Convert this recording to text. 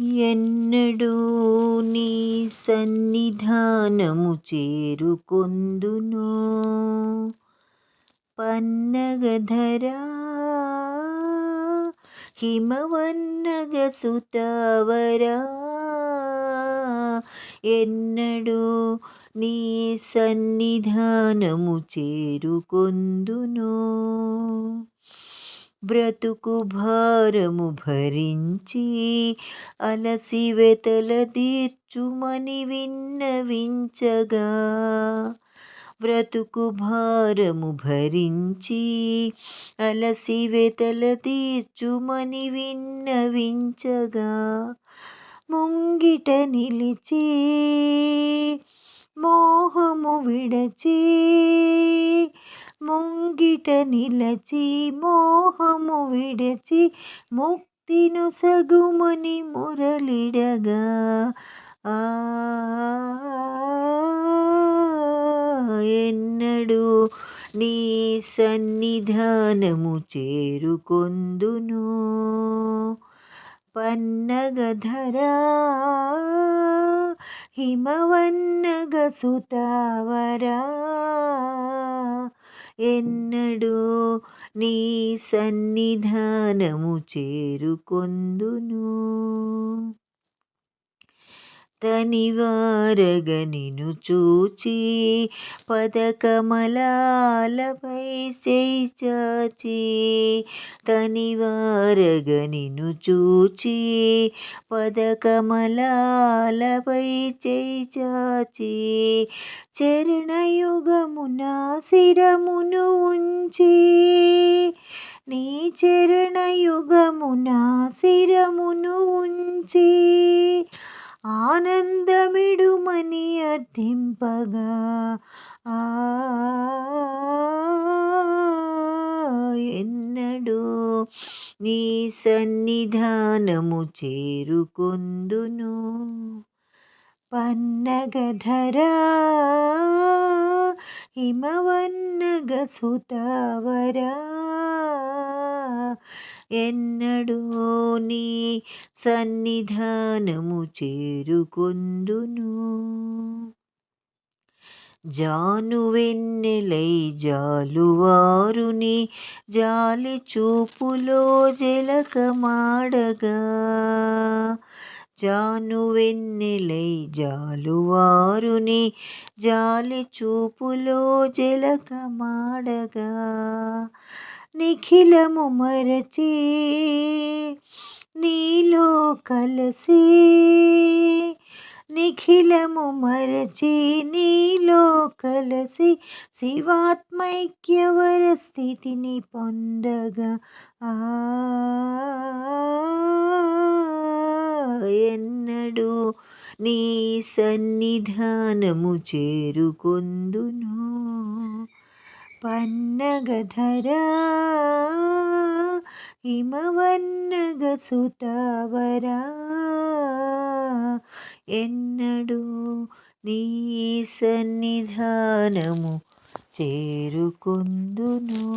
ఎన్నడూ నీ సన్నిధానము చేరుకొందును పన్నగధరా హిమవన్నగ సుతవరా. ఎన్నడూ నీ సన్నిధానము చేరుకొందును బ్రతుకు భారము భరించి అలసి వెతల తీర్చుమని విన్నవించగా. బ్రతుకు భారము భరించి అలసి వెతల తీర్చుమని విన్నవించగా. ముంగిట నిలిచి మోహము విడచి ముంగిట నిలచి మోహము విడచి ముక్తిను సగుమని మురళిడగా. ఎన్నడూ నీ సన్నిధానము చేరుకొందును పన్నగధరా హిమవన్నగ సుతవరా. ఎన్నడూ నీ సన్నిధానము చేరుకొందును తనివారగ నిను చూచి పదకమలాలపై చేయి చాచి. తనివారగ నిను చూచి పదకమలాలపై చేయి చాచి. చరణయుగమున శిరమును ఉంచి నీ చరణయుగమున శిరమును ఉంచి ఆనందమిడుమని అర్థింపగా. ఎన్నడూ నీ సన్నిధానము చేరుకొందును పన్నగధరా హిమవన్నగ సుతవరా. ఎన్నడూ నీ సన్నిధానము చేరుకొందును జానువెన్నెలై జాలువారుని జాలి చూపులో జలకమాడగా. జానువెన్నెలై జాలువారుని జాలి చూపులో జలకమాడగా. నిఖిలము మరచి నీలో కలసి నిఖిలము మరచి నీలో కలసి శివాత్మైక్యవర స్థితిని పొందగా. ఎన్నడూ నీ సన్నిధానము చేరుకొందును పన్నగధరా హిమవన్నగ సుతవరా. ఎన్నడూ నీ సన్నిధానము చేరుకొందును.